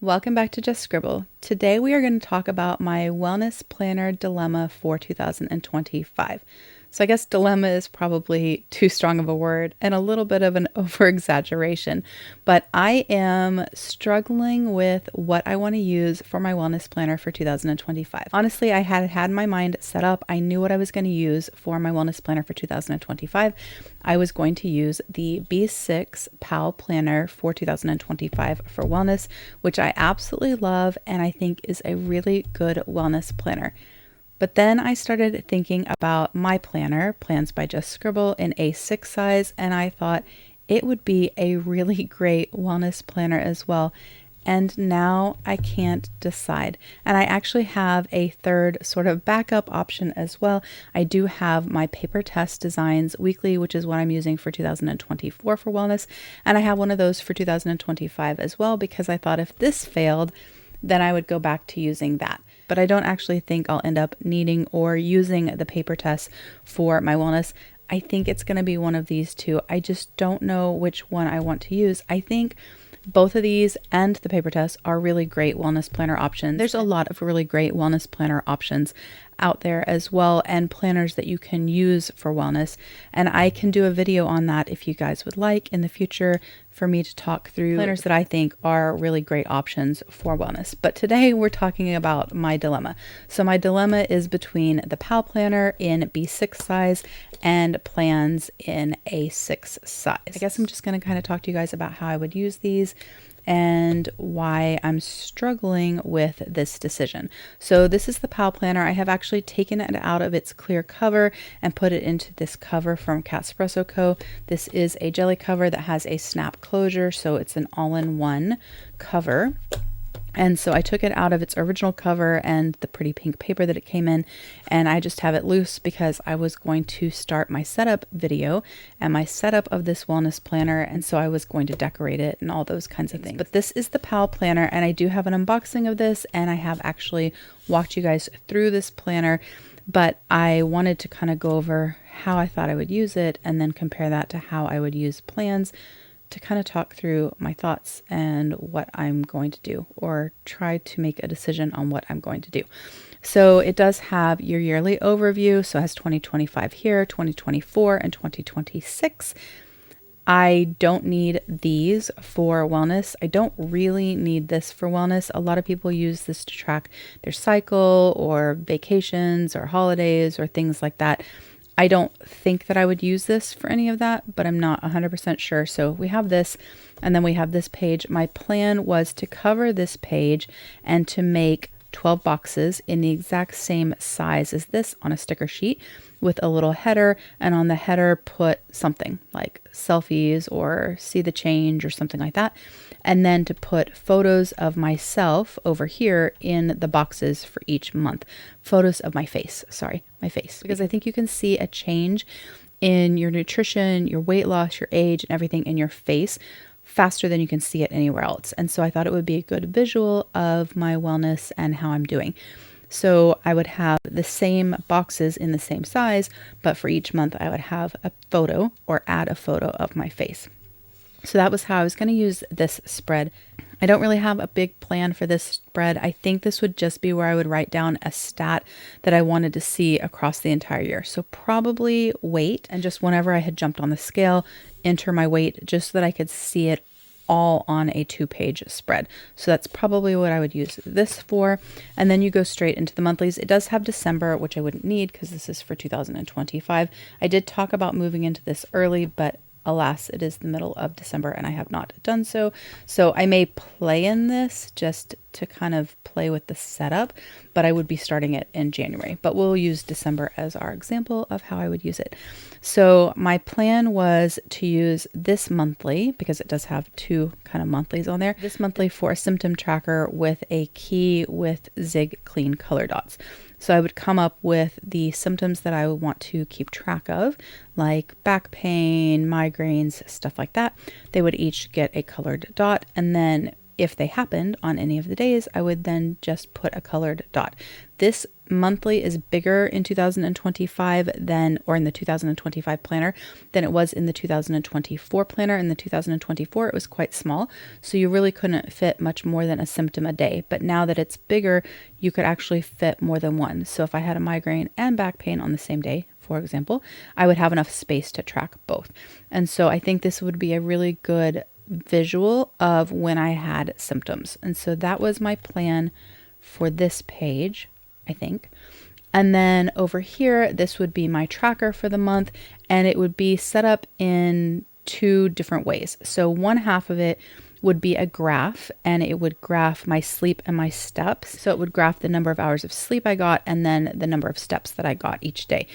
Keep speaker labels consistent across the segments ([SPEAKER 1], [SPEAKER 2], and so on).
[SPEAKER 1] Welcome back to Just Scribble. Today we are going to talk about my wellness planner dilemma for 2025. So I guess dilemma is probably too strong of a word and a little bit of an over-exaggeration, but I am struggling with what I want to use for my wellness planner for 2025. Honestly, I had my mind set up. I knew what I was going to use for my wellness planner for 2025. I was going to use the B6 PAL planner for 2025 for wellness, which I absolutely love and I think is a really good wellness planner. But then I started thinking about my planner, Plans by Just Scribble, in A6 size, and I thought it would be a really great wellness planner as well. And now I can't decide. And I actually have a third sort of backup option as well. I do have my paper test designs weekly, which is what I'm using for 2024 for wellness. And I have one of those for 2025 as well, because I thought if this failed, then I would go back to using that. But I don't actually think I'll end up needing or using the paper tests for my wellness. I think it's going to be one of these two. I just don't know which one I want to use. I think both of these and the paper tests are really great wellness planner options. There's a lot of really great wellness planner options out there as well, and planners that you can use for wellness. And I can do a video on that if you guys would like in the future for me to talk through planners that I think are really great options for wellness. But today we're talking about my dilemma. So my dilemma is between the PAL planner in B6 size and plans in A6 size. I guess I'm just going to kind of talk to you guys about how I would use these and why I'm struggling with this decision. So this is the PAL planner. I have actually taken it out of its clear cover and put it into this cover from Espresso Co. This is a jelly cover that has a snap closure, so it's an all-in-one cover. And so I took it out of its original cover and the pretty pink paper that it came in, and I just have it loose because I was going to start my setup video and my setup of this wellness planner, and so I was going to decorate it and all those kinds of things. But this is the PAL planner, and I do have an unboxing of this, and I have actually walked you guys through this planner, but I wanted to kind of go over how I thought I would use it and then compare that to how I would use plans, to kind of talk through my thoughts and what I'm going to do, or try to make a decision on what I'm going to do. So it does have your yearly overview. So it has 2025 here, 2024, and 2026. I don't need these for wellness. I don't really need this for wellness. A lot of people use this to track their cycle or vacations or holidays or things like that. I don't think that I would use this for any of that, but I'm not 100% sure. So we have this, and then we have this page. My plan was to cover this page and to make 12 boxes in the exact same size as this on a sticker sheet with a little header, and on the header put something like selfies or see the change or something like that. And then to put photos of myself over here in the boxes for each month. Photos of my face, because I think you can see a change in your nutrition, your weight loss, your age, and everything in your face faster than you can see it anywhere else. And so I thought it would be a good visual of my wellness and how I'm doing. So I would have the same boxes in the same size, but for each month I would have a photo or add a photo of my face. So that was how I was going to use this spread. I don't really have a big plan for this spread. I think this would just be where I would write down a stat that I wanted to see across the entire year. So probably weight, and just whenever I had jumped on the scale, enter my weight just so that I could see it all on a 2-page spread. So that's probably what I would use this for. And then you go straight into the monthlies. It does have December, which I wouldn't need because this is for 2025. I did talk about moving into this early, but alas, it is the middle of December and I have not done so. So I may play in this just to kind of play with the setup, but I would be starting it in January. But we'll use December as our example of how I would use it. So my plan was to use this monthly, because it does have two kind of monthlies on there. This monthly for a symptom tracker with a key with Zig Clean color dots. So I would come up with the symptoms that I would want to keep track of, like back pain, migraines, stuff like that. They would each get a colored dot, and then if they happened on any of the days, I would then just put a colored dot. This monthly is bigger in 2025 or in the 2025 planner than it was in the 2024 planner. In the 2024, it was quite small, so you really couldn't fit much more than a symptom a day. But now that it's bigger, you could actually fit more than one. So if I had a migraine and back pain on the same day, for example, I would have enough space to track both. And so I think this would be a really good visual of when I had symptoms. And so that was my plan for this page, I think. And then over here, this would be my tracker for the month, and it would be set up in two different ways. So one half of it would be a graph, and it would graph my sleep and my steps. So it would graph the number of hours of sleep I got and then the number of steps that I got each day.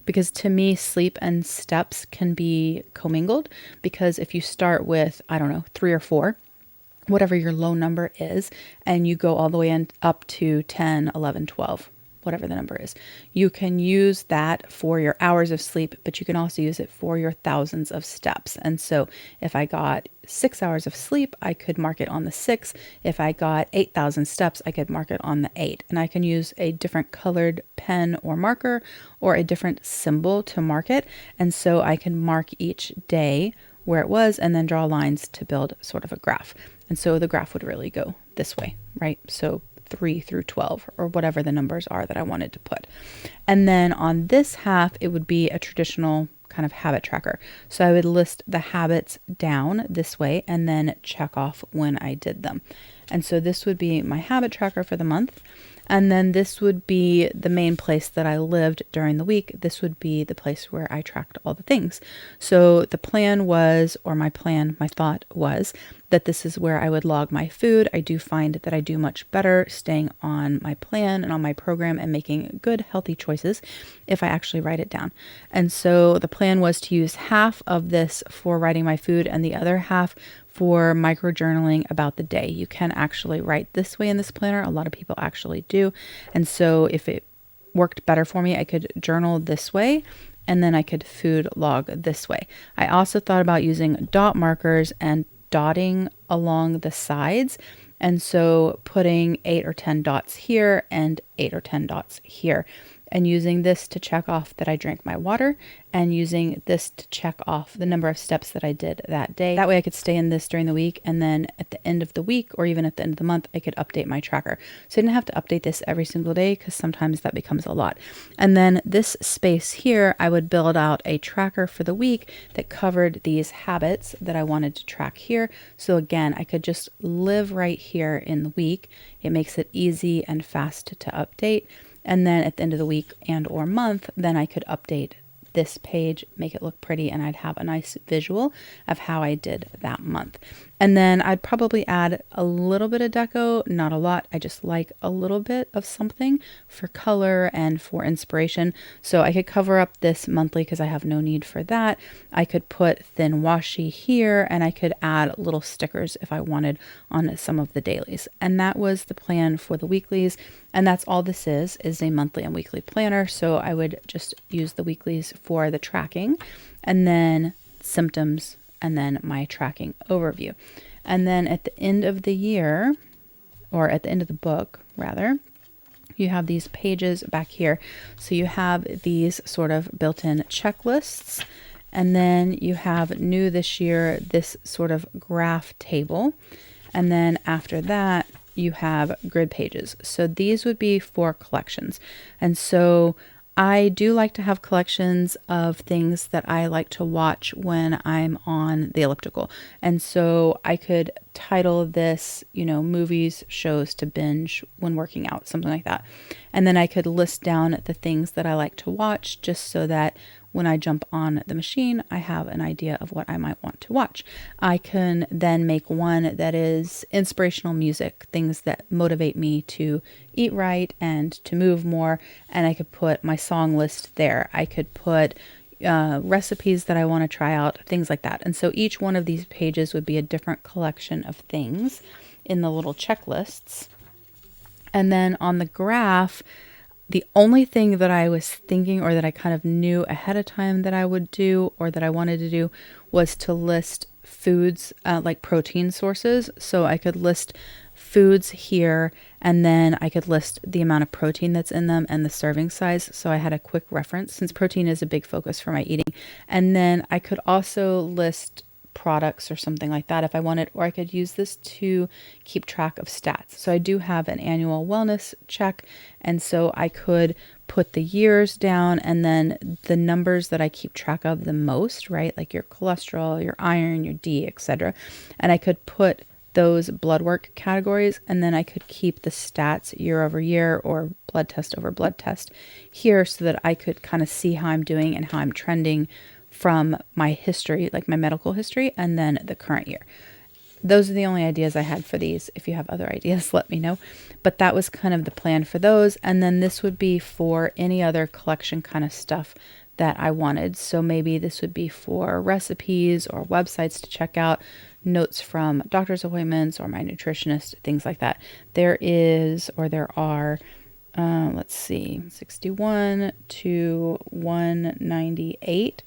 [SPEAKER 1] Because to me, sleep and steps can be commingled, because if you start with, I don't know, 3 or 4, whatever your low number is, and you go all the way up to 10, 11, 12, whatever the number is, you can use that for your hours of sleep, but you can also use it for your thousands of steps. And so if I got 6 hours of sleep, I could mark it on the 6. If I got 8,000 steps, I could mark it on the 8. And I can use a different colored pen or marker or a different symbol to mark it. And so I can mark each day where it was and then draw lines to build sort of a graph. And so the graph would really go this way, right? So 3 through 12 or whatever the numbers are that I wanted to put. And then on this half, it would be a traditional kind of habit tracker. So I would list the habits down this way and then check off when I did them. And so this would be my habit tracker for the month. And then this would be the main place that I lived during the week. This would be the place where I tracked all the things. So the plan was, or my thought was that this is where I would log my food. I do find that I do much better staying on my plan and on my program and making good, healthy choices if I actually write it down. And so the plan was to use half of this for writing my food and the other half for micro journaling about the day. You can actually write this way in this planner. A lot of people actually do. And so if it worked better for me, I could journal this way and then I could food log this way. I also thought about using dot markers and dotting along the sides. And so putting 8 or 10 dots here and 8 or 10 dots here, and using this to check off that I drank my water, and using this to check off the number of steps that I did that day. That way I could stay in this during the week, and then at the end of the week or even at the end of the month, I could update my tracker. So I didn't have to update this every single day because sometimes that becomes a lot. And then this space here, I would build out a tracker for the week that covered these habits that I wanted to track here. So again, I could just live right here in the week. It makes it easy and fast to update. And then at the end of the week and or month, then I could update this page, make it look pretty, and I'd have a nice visual of how I did that month. And then I'd probably add a little bit of deco, not a lot. I just like a little bit of something for color and for inspiration. So I could cover up this monthly because I have no need for that. I could put thin washi here, and I could add little stickers if I wanted on some of the dailies. And that was the plan for the weeklies. And that's all this is a monthly and weekly planner. So I would just use the weeklies for the tracking, and then symptoms, and then my tracking overview. And then at the end of the year, or at the end of the book rather, you have these pages back here. So you have these sort of built-in checklists, and then you have new this year, this sort of graph table. And then after that, you have grid pages. So these would be for collections. And so I do like to have collections of things that I like to watch when I'm on the elliptical. And so I could title this, movies, shows to binge when working out, something like that. And then I could list down the things that I like to watch just so that when I jump on the machine, I have an idea of what I might want to watch. I can then make one that is inspirational music, things that motivate me to eat right and to move more. And I could put my song list there. I could put recipes that I want to try out, things like that. And so each one of these pages would be a different collection of things in the little checklists. And then on the graph, the only thing that I was thinking, or that I kind of knew ahead of time that I would do, or that I wanted to do, was to list foods, like protein sources. So I could list foods here, and then I could list the amount of protein that's in them and the serving size. So I had a quick reference since protein is a big focus for my eating. And then I could also list products or something like that if I wanted, or I could use this to keep track of stats. So I do have an annual wellness check, and so I could put the years down and then the numbers that I keep track of the most, right? Like your cholesterol, your iron, your D, etc. And I could put those blood work categories, and then I could keep the stats year over year or blood test over blood test here so that I could kind of see how I'm doing and how I'm trending from my history, like my medical history, and then the current year. Those are the only ideas I had for these. If you have other ideas, let me know. But that was kind of the plan for those. And then this would be for any other collection kind of stuff that I wanted. So maybe this would be for recipes or websites to check out, notes from doctor's appointments or my nutritionist, things like that. There are, let's see, 61 to 198.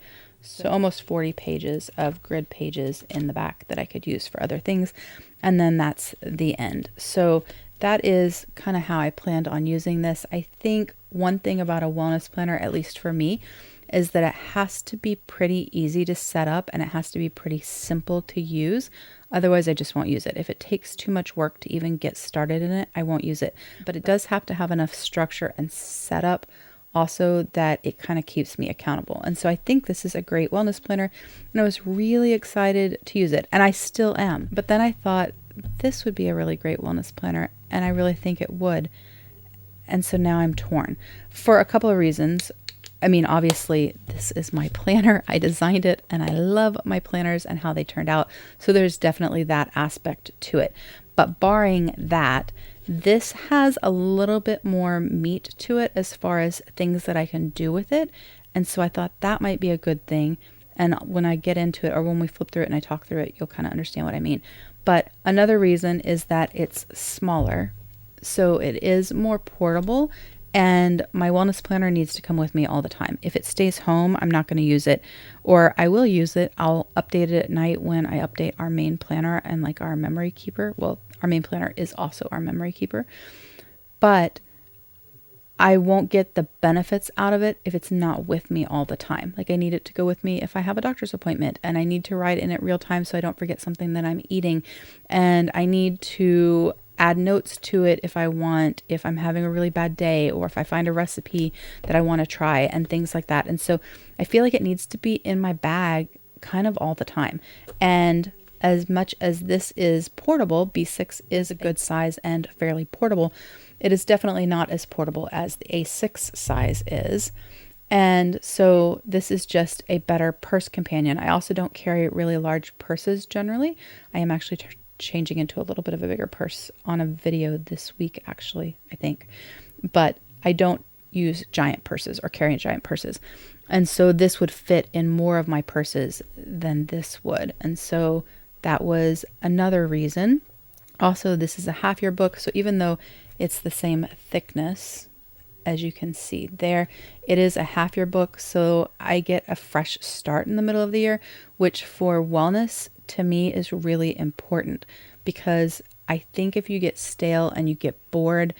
[SPEAKER 1] So almost 40 pages of grid pages in the back that I could use for other things. And then that's the end. So that is kind of how I planned on using this. I think one thing about a wellness planner, at least for me, is that it has to be pretty easy to set up and it has to be pretty simple to use. Otherwise, I just won't use it. If it takes too much work to even get started in it, I won't use it. But it does have to have enough structure and setup also that it kind of keeps me accountable. And so I think this is a great wellness planner, and I was really excited to use it, and I still am. But then I thought this would be a really great wellness planner, and I really think it would. And so now I'm torn for a couple of reasons. I mean, obviously, this is my planner. I designed it, and I love my planners and how they turned out. So there's definitely that aspect to it. But barring that, this has a little bit more meat to it as far as things that I can do with it. And so I thought that might be a good thing. And when I get into it, or when we flip through it and I talk through it, you'll kind of understand what I mean. But another reason is that it's smaller. So it is more portable. And my wellness planner needs to come with me all the time. If it stays home, I'm not going to use it, or I will use it. I'll update it at night when I update our main planner and like our memory keeper. Well, our main planner is also our memory keeper, but I won't get the benefits out of it if it's not with me all the time. Like I need it to go with me if I have a doctor's appointment and I need to write in it real time so I don't forget something that I'm eating. And I need to add notes to it if I'm having a really bad day, or if I find a recipe that I want to try and things like that. And so I feel like it needs to be in my bag kind of all the time. And as much as this is portable, B6 is a good size and fairly portable, it is definitely not as portable as the A6 size is. And so this is just a better purse companion. I also don't carry really large purses generally. I am actually changing into a little bit of a bigger purse on a video this week, actually, I think. But I don't use giant purses or carry giant purses. And so this would fit in more of my purses than this would. And so that was another reason. Also, this is a half year book. So even though it's the same thickness, as you can see there, it is a half year book. So I get a fresh start in the middle of the year, which for wellness to me is really important, because I think if you get stale and you get bored,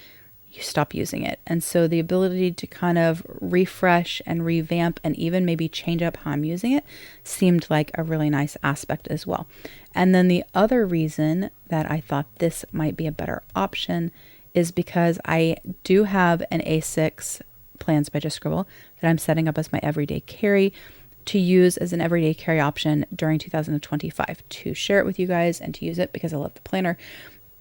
[SPEAKER 1] you stop using it. And so the ability to kind of refresh and revamp and even maybe change up how I'm using it seemed like a really nice aspect as well. And then the other reason that I thought this might be a better option is because I do have an A6 Plans by Just Scribble that I'm setting up as my everyday carry to use as an everyday carry option during 2025 to share it with you guys and to use it because I love the planner.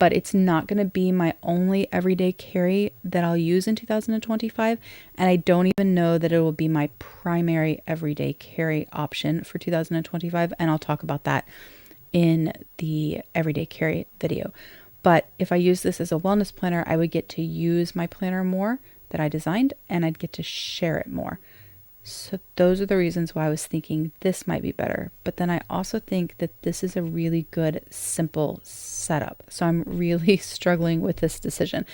[SPEAKER 1] But it's not going to be my only everyday carry that I'll use in 2025. And I don't even know that it will be my primary everyday carry option for 2025. And I'll talk about that in the everyday carry video. But if I use this as a wellness planner, I would get to use my planner more that I designed, and I'd get to share it more. So those are the reasons why I was thinking this might be better. But then I also think that this is a really good, simple setup. So I'm really struggling with this decision.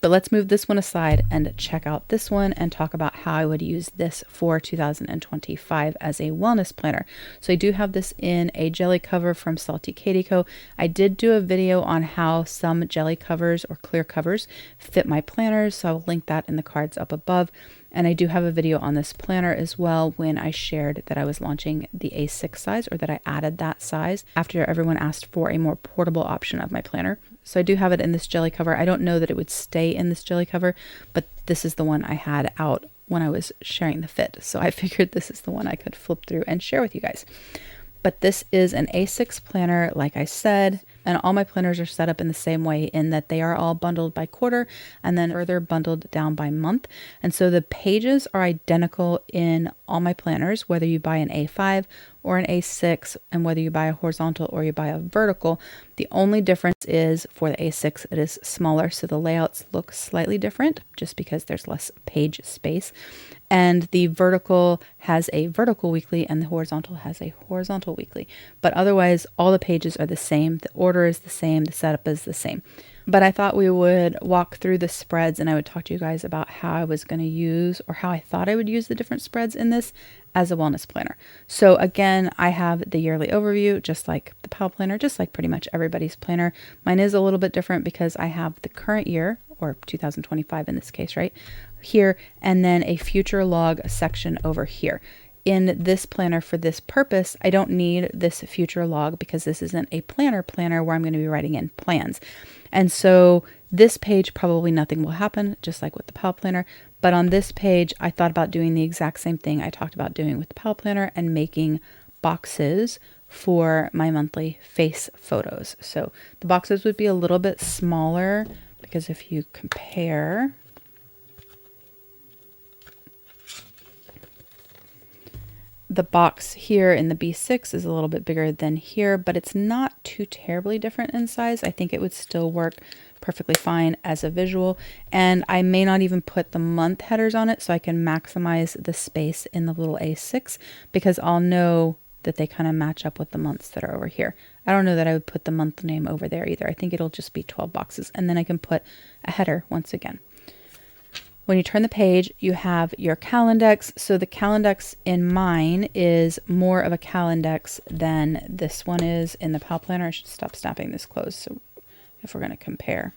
[SPEAKER 1] But let's move this one aside and check out this one and talk about how I would use this for 2025 as a wellness planner. So I do have this in a jelly cover from Salty Katie Co. I did do a video on how some jelly covers or clear covers fit my planners, so I'll link that in the cards up above. And I do have a video on this planner as well when I shared that I was launching the A6 size, or that I added that size after everyone asked for a more portable option of my planner. So I do have it in this jelly cover. I don't know that it would stay in this jelly cover, but this is the one I had out when I was sharing the fit. So I figured this is the one I could flip through and share with you guys. But this is an A6 planner, like I said, and all my planners are set up in the same way in that they are all bundled by quarter and then further bundled down by month. And so the pages are identical in all my planners, whether you buy an A5 or an A6, and whether you buy a horizontal or you buy a vertical. The only difference is for the A6, it is smaller, so the layouts look slightly different just because there's less page space. And the vertical has a vertical weekly and the horizontal has a horizontal weekly. But otherwise, all the pages are the same. The order is the same. The setup is the same. But I thought we would walk through the spreads and I would talk to you guys about how I was going to use, or how I thought I would use, the different spreads in this as a wellness planner. So again, I have the yearly overview, just like the PAL planner, just like pretty much everybody's planner. Mine is a little bit different because I have the current year, or 2025 in this case, right here, and then a future log section over here. In this planner for this purpose, I don't need this future log because this isn't a planner where I'm going to be writing in plans. And so this page, probably nothing will happen, just like with the PAL planner. But on this page, I thought about doing the exact same thing I talked about doing with the PAL planner and making boxes for my monthly face photos. So the boxes would be a little bit smaller because if you compare, the box here in the B6 is a little bit bigger than here, but it's not too terribly different in size. I think it would still work perfectly fine as a visual. And I may not even put the month headers on it so I can maximize the space in the little A6 because I'll know that they kind of match up with the months that are over here. I don't know that I would put the month name over there either. I think it'll just be 12 boxes. And then I can put a header once again. When you turn the page, you have your Calendex. So the Calendex in mine is more of a Calendex than this one is in the PAL planner. I should stop snapping this closed. So if we're going to compare,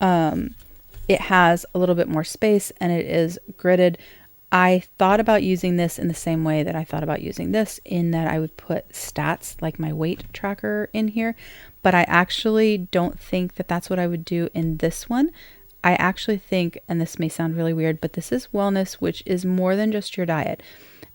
[SPEAKER 1] it has a little bit more space and it is gridded. I thought about using this in the same way that I thought about using this, in that I would put stats like my weight tracker in here, but I actually don't think that that's what I would do in this one. I actually think, and this may sound really weird, but this is wellness, which is more than just your diet.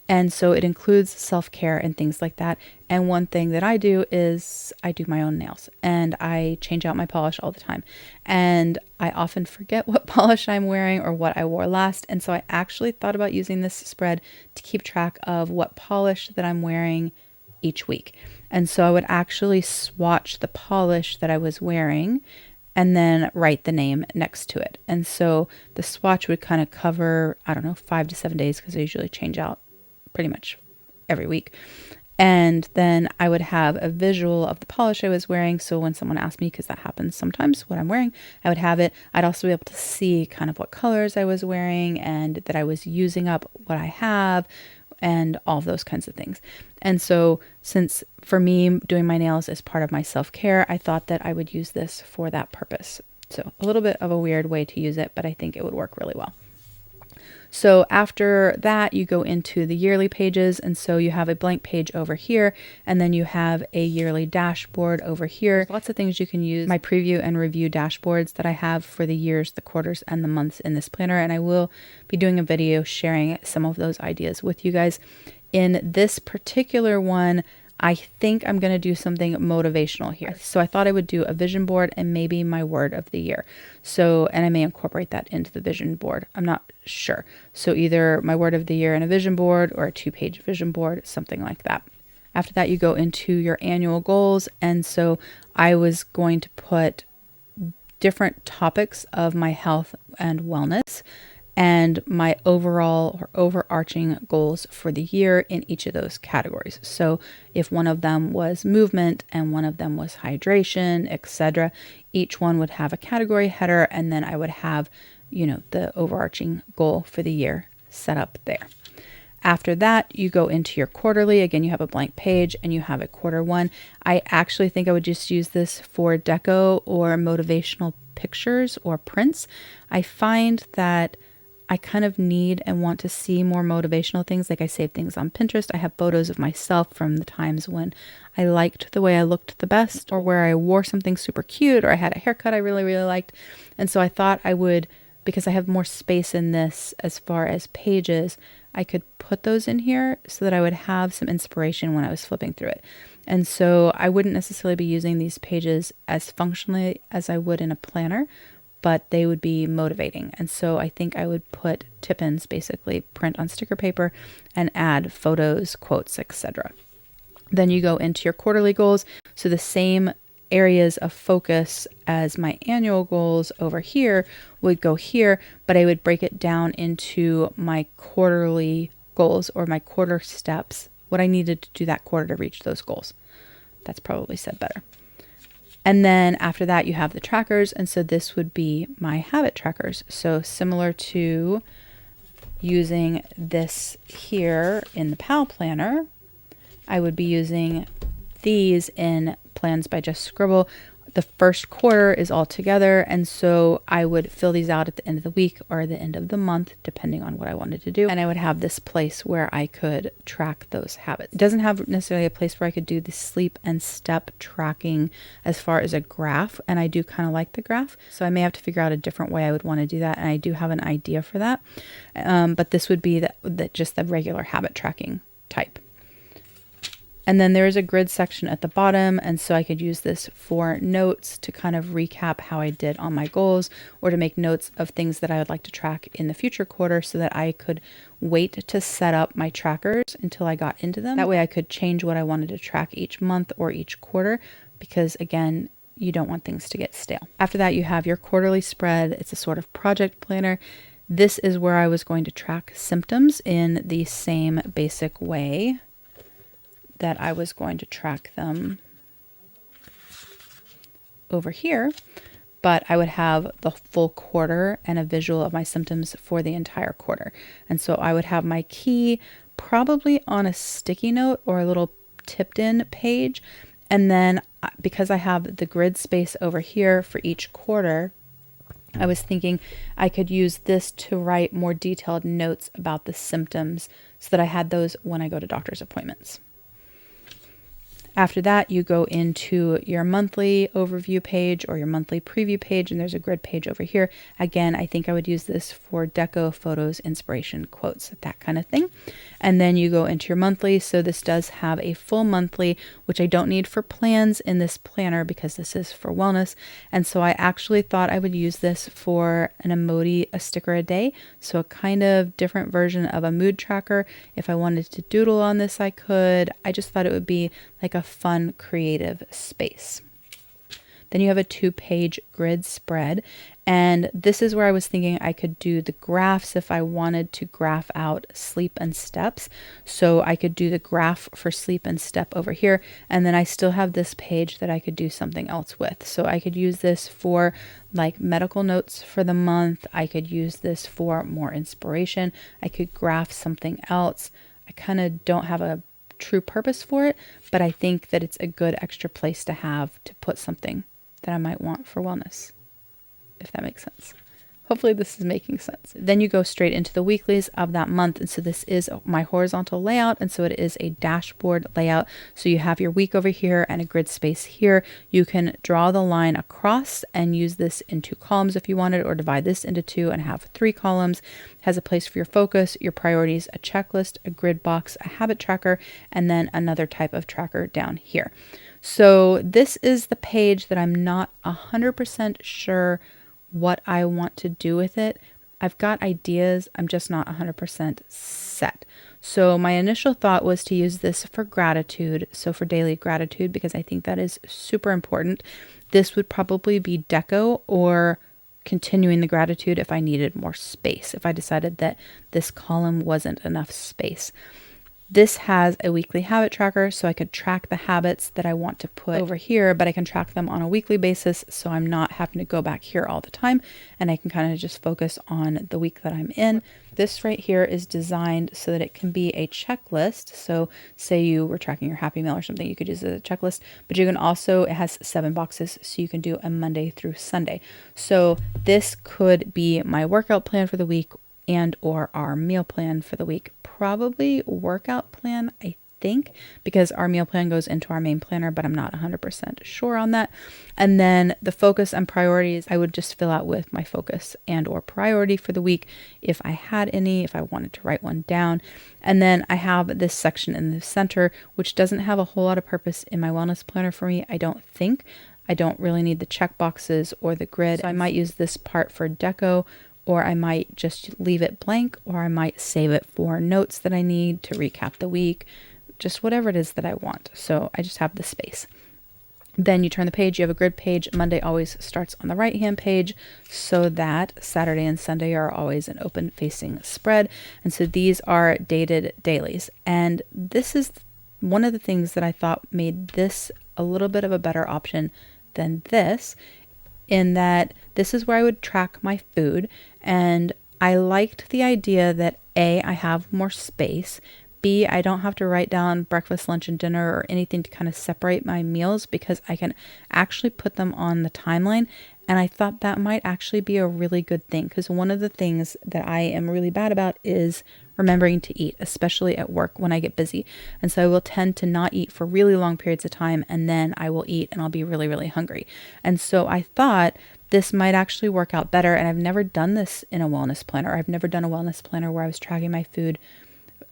[SPEAKER 1] And so it includes self-care and things like that. And one thing that I do is I do my own nails and I change out my polish all the time. And I often forget what polish I'm wearing or what I wore last. And so I actually thought about using this spread to keep track of what polish that I'm wearing each week. And so I would actually swatch the polish that I was wearing and then write the name next to it. And so the swatch would kind of cover, I don't know, 5 to 7 days because I usually change out pretty much every week. And then I would have a visual of the polish I was wearing. So when someone asked me, because that happens sometimes, what I'm wearing, I would have it. I'd also be able to see kind of what colors I was wearing and that I was using up what I have and all of those kinds of things. And so since for me, doing my nails is part of my self-care, I thought that I would use this for that purpose. So a little bit of a weird way to use it, but I think it would work really well. So after that, you go into the yearly pages. And so you have a blank page over here, and then you have a yearly dashboard over here. There's lots of things you can use. My preview and review dashboards that I have for the years, the quarters, and the months in this planner. And I will be doing a video sharing some of those ideas with you guys. In this particular one, I think I'm going to do something motivational here. So I thought I would do a vision board and maybe my word of the year. So, and I may incorporate that into the vision board. I'm not sure. So either my word of the year and a vision board, or a 2-page vision board, something like that. After that, you go into your annual goals. And so I was going to put different topics of my health and wellness and my overall or overarching goals for the year in each of those categories. So if one of them was movement and one of them was hydration, etc., each one would have a category header, and then I would have, the overarching goal for the year set up there. After that, you go into your quarterly. Again, you have a blank page and you have a quarter one. I actually think I would just use this for deco or motivational pictures or prints. I find that I kind of need and want to see more motivational things. Like I save things on Pinterest. I have photos of myself from the times when I liked the way I looked the best, or where I wore something super cute, or I had a haircut I really, really liked. And so I thought I would, because I have more space in this as far as pages, I could put those in here so that I would have some inspiration when I was flipping through it. And so I wouldn't necessarily be using these pages as functionally as I would in a planner, but they would be motivating. And so I think I would put tip-ins, basically print on sticker paper and add photos, quotes, etc. Then you go into your quarterly goals. So the same areas of focus as my annual goals over here would go here, but I would break it down into my quarterly goals or my quarter steps, what I needed to do that quarter to reach those goals. That's probably said better. And then after that, you have the trackers. And so this would be my habit trackers. So similar to using this here in the PAL planner, I would be using these in Plans by Just Scribble. The first quarter is all together, and so I would fill these out at the end of the week or the end of the month, depending on what I wanted to do. And I would have this place where I could track those habits. It doesn't have necessarily a place where I could do the sleep and step tracking as far as a graph, and I do kind of like the graph, so I may have to figure out a different way I would want to do that, and I do have an idea for that. But this would be just the regular habit tracking type. And then there is a grid section at the bottom, and so I could use this for notes to kind of recap how I did on my goals, or to make notes of things that I would like to track in the future quarter so that I could wait to set up my trackers until I got into them. That way I could change what I wanted to track each month or each quarter, because again, you don't want things to get stale. After that, you have your quarterly spread. It's a sort of project planner. This is where I was going to track symptoms in the same basic way that I was going to track them over here, but I would have the full quarter and a visual of my symptoms for the entire quarter. And so I would have my key probably on a sticky note or a little tipped in page. And then because I have the grid space over here for each quarter, I was thinking I could use this to write more detailed notes about the symptoms so that I had those when I go to doctor's appointments. After that, you go into your monthly overview page or your monthly preview page, and there's a grid page over here. Again, I think I would use this for deco, photos, inspiration, quotes, that kind of thing. And then you go into your monthly. So this does have a full monthly, which I don't need for plans in this planner because this is for wellness. And so I actually thought I would use this for an emoji, a sticker a day. So a kind of different version of a mood tracker. If I wanted to doodle on this, I could. I just thought it would be like a fun, creative space. Then you have a 2-page grid spread, and this is where I was thinking I could do the graphs if I wanted to graph out sleep and steps. So I could do the graph for sleep and step over here, and then I still have this page that I could do something else with. So I could use this for like medical notes for the month. I could use this for more inspiration. I could graph something else. I kind of don't have a true purpose for it, but I think that it's a good extra place to have to put something that I might want for wellness, if that makes sense. Hopefully this is making sense. Then you go straight into the weeklies of that month. And so this is my horizontal layout. And so it is a dashboard layout. So you have your week over here and a grid space here. You can draw the line across and use this in 2 columns if you wanted, or divide this into 2 and have 3 columns. It has a place for your focus, your priorities, a checklist, a grid box, a habit tracker, and then another type of tracker down here. So this is the page that I'm not 100% sure what I want to do with it. I've got ideas, I'm just not 100% set. So my initial thought was to use this for gratitude, so for daily gratitude, because I think that is super important. This would probably be deco or continuing the gratitude if I needed more space, if I decided that this column wasn't enough space. This has a weekly habit tracker, so I could track the habits that I want to put over here, but I can track them on a weekly basis, so I'm not having to go back here all the time, and I can kind of just focus on the week that I'm in. This right here is designed so that it can be a checklist. So say you were tracking your Happy Meal or something, you could use it as a checklist, but you can also, it has 7 boxes, so you can do a Monday through Sunday. So this could be my workout plan for the week and or our meal plan for the week. Probably workout plan, I think, because our meal plan goes into our main planner, but I'm not 100% sure on that. And then the focus and priorities, I would just fill out with my focus and or priority for the week if I had any, if I wanted to write one down. And then I have this section in the center, which doesn't have a whole lot of purpose in my wellness planner for me, I don't think. I don't really need the check boxes or the grid. So I might use this part for deco, or I might just leave it blank, or I might save it for notes that I need to recap the week, just whatever it is that I want. So I just have the space. Then you turn the page, you have a grid page. Monday always starts on the right-hand page so that Saturday and Sunday are always an open-facing spread. And so these are dated dailies. And this is one of the things that I thought made this a little bit of a better option than this, in that this is where I would track my food, and I liked the idea that A, I have more space, B, I don't have to write down breakfast, lunch, and dinner or anything to kind of separate my meals, because I can actually put them on the timeline. And I thought that might actually be a really good thing, because one of the things that I am really bad about is remembering to eat, especially at work when I get busy. And so I will tend to not eat for really long periods of time, and then I will eat and I'll be really, really hungry. And so I thought this might actually work out better. And I've never done this in a wellness planner. I've never done a wellness planner where I was tracking my food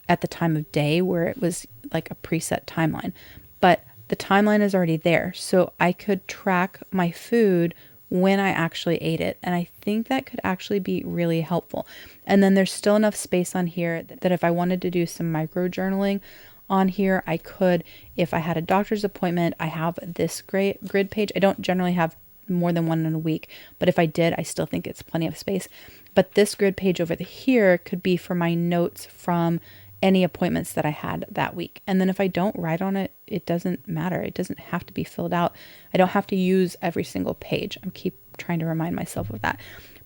[SPEAKER 1] at the time of day, where it was like a preset timeline. But the timeline is already there, so I could track my food when I actually ate it. And I think that could actually be really helpful. And then there's still enough space on here that if I wanted to do some micro journaling on here, I could. If I had a doctor's appointment, I have this great grid page. I don't generally have more than one in a week, but if I did, I still think it's plenty of space. But this grid page over here could be for my notes from any appointments that I had that week. And then if I don't write on it, it doesn't matter. It doesn't have to be filled out. I don't have to use every single page. I keep trying to remind myself of that.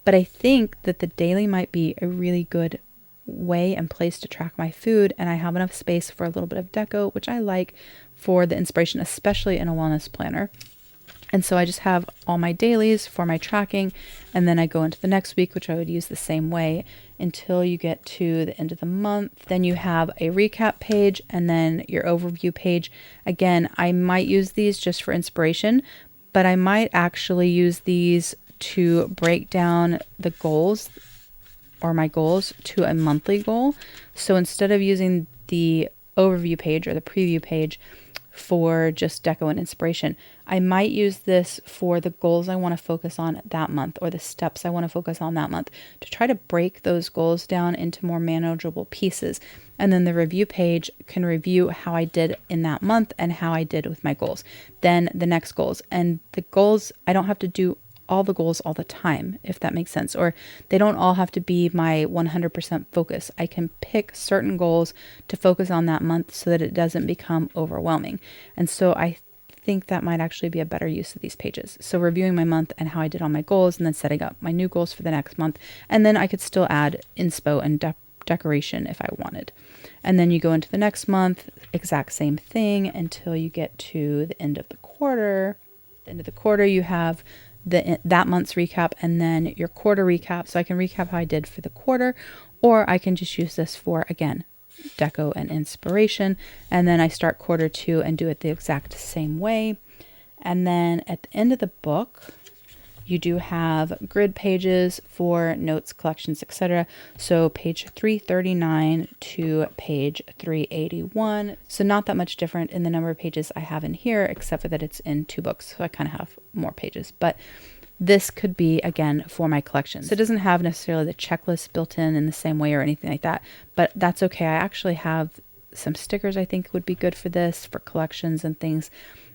[SPEAKER 1] But I think that the daily might be a really good way and place to track my food. And I have enough space for a little bit of deco, which I like for the inspiration, especially in a wellness planner. And so I just have all my dailies for my tracking, and then I go into the next week, which I would use the same way until you get to the end of the month. Then you have a recap page and then your overview page. Again, I might use these just for inspiration, but I might actually use these to break down the goals or my goals to a monthly goal. So instead of using the overview page or the preview page for just deco and inspiration, I might use this for the goals I want to focus on that month, or the steps I want to focus on that month, to try to break those goals down into more manageable pieces. And then the review page can review how I did in that month and how I did with my goals. Then the next goals, and the goals, I don't have to do all the goals all the time, if that makes sense, or they don't all have to be my 100% focus. I can pick certain goals to focus on that month so that it doesn't become overwhelming. And so I think that might actually be a better use of these pages. So reviewing my month and how I did on my goals, and then setting up my new goals for the next month. And then I could still add inspo and decoration if I wanted. And then you go into the next month, exact same thing until you get to the end of the quarter. At the end of the quarter, you have that month's recap and then your quarter recap. So I can recap how I did for the quarter, or I can just use this for, again, deco and inspiration. And then I start quarter 2 and do it the exact same way. And then at the end of the book, you do have grid pages for notes, collections, etc. So page 339 to page 381. So not that much different in the number of pages I have in here, except for that it's in 2 books. So I kind of have more pages, but this could be, again, for my collections. So it doesn't have necessarily the checklist built in the same way or anything like that, but that's okay. I actually have some stickers I think would be good for this, for collections and things.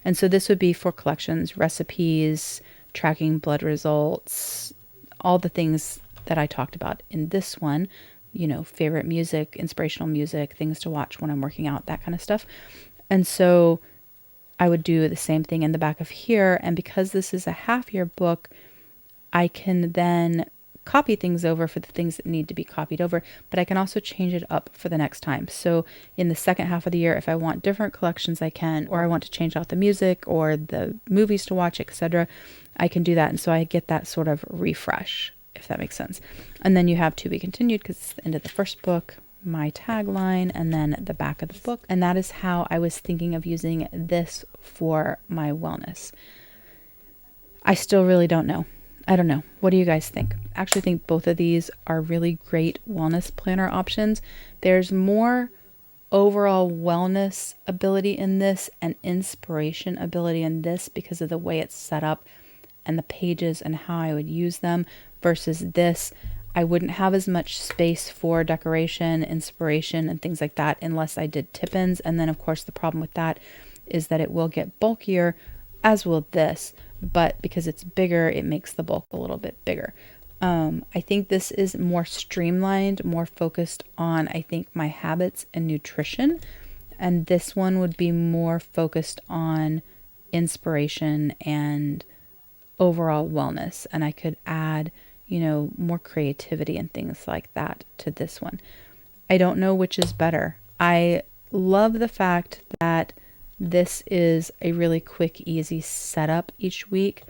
[SPEAKER 1] And so this would be for collections, recipes, tracking blood results, all the things that I talked about in this one, you know, favorite music, inspirational music, things to watch when I'm working out, that kind of stuff. And so I would do the same thing in the back of here. And because this is a half-year book, I can then copy things over for the things that need to be copied over, but I can also change it up for the next time. So in the second half of the year, if I want different collections, I can, or I want to change out the music or the movies to watch, etc., I can do that. And so I get that sort of refresh, if that makes sense. And then you have to be continued because it's the end of the first book, my tagline, and then the back of the book. And that is how I was thinking of using this for my wellness. I still really don't know. I don't know. What do you guys think? I actually think both of these are really great wellness planner options. There's more overall wellness ability in this and inspiration ability in this because of the way it's set up and the pages and how I would use them versus this. I wouldn't have as much space for decoration, inspiration, and things like that unless I did tip-ins. And then, of course, the problem with that is that it will get bulkier, as will this. But because it's bigger, it makes the bulk a little bit bigger. I think this is more streamlined, more focused on, I think, my habits and nutrition. And this one would be more focused on inspiration and overall wellness. And I could add, you know, more creativity and things like that to this one. I don't know which is better. I love the fact that this is a really quick, easy setup each week,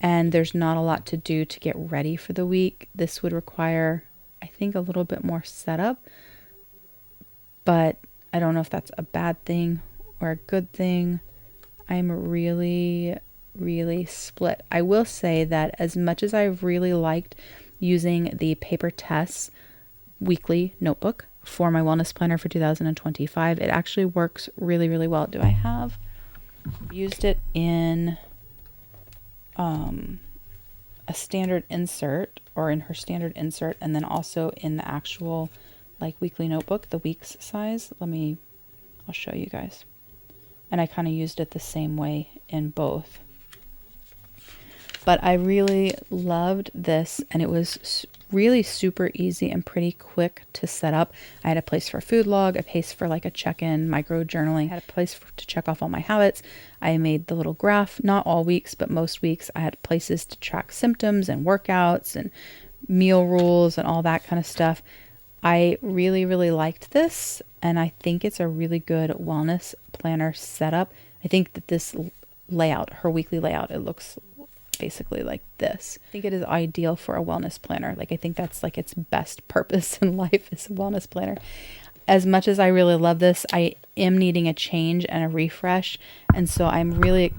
[SPEAKER 1] and there's not a lot to do to get ready for the week. This would require, I think, a little bit more setup, but I don't know if that's a bad thing or a good thing. I'm really, really split. I will say that as much as I've really liked using the Paper Tests weekly notebook for my wellness planner for 2025, it actually works really, really well. Do I have used it in a standard insert or in her standard insert, and then also in the actual like weekly notebook, the weeks size? I'll show you guys. And I kind of used it the same way in both. But I really loved this, and it was really super easy and pretty quick to set up. I had a place for a food log, a place for like a check-in, micro journaling. I had a place to check off all my habits. I made the little graph, not all weeks, but most weeks. I had places to track symptoms and workouts and meal rules and all that kind of stuff. I really, really liked this, and I think it's a really good wellness planner setup. I think that this layout, her weekly layout, it looks basically like this. I think it is ideal for a wellness planner. Like, I think that's like its best purpose in life is a wellness planner. As much as I really love this, I am needing a change and a refresh. And so I'm really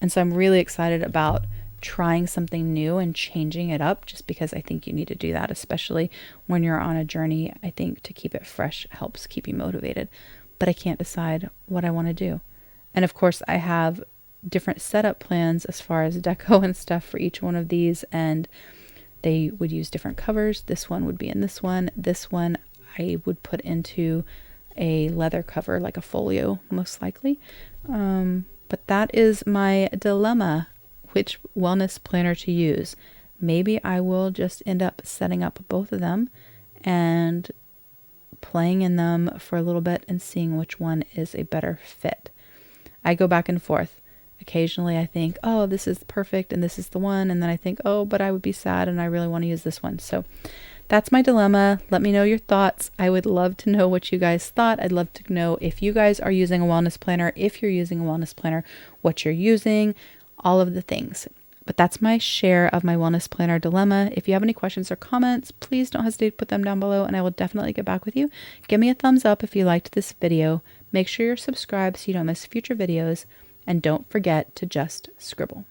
[SPEAKER 1] excited about trying something new and changing it up, just because I think you need to do that, especially when you're on a journey. I think to keep it fresh helps keep you motivated, but I can't decide what I want to do. And of course, I have different setup plans as far as deco and stuff for each one of these, and they would use different covers. This one would be in this one. This one I would put into a leather cover, like a folio, most likely. But that is my dilemma, which wellness planner to use. Maybe I will just end up setting up both of them and playing in them for a little bit and seeing which one is a better fit. I go back and forth. Occasionally I think, oh, this is perfect and this is the one. And then I think, oh, but I would be sad and I really want to use this one. So that's my dilemma. Let me know your thoughts. I would love to know what you guys thought. I'd love to know if you guys are using a wellness planner, if you're using a wellness planner, what you're using, all of the things. But that's my share of my wellness planner dilemma. If you have any questions or comments, please don't hesitate to put them down below and I will definitely get back with you. Give me a thumbs up if you liked this video. Make sure you're subscribed so you don't miss future videos. And don't forget to just scribble.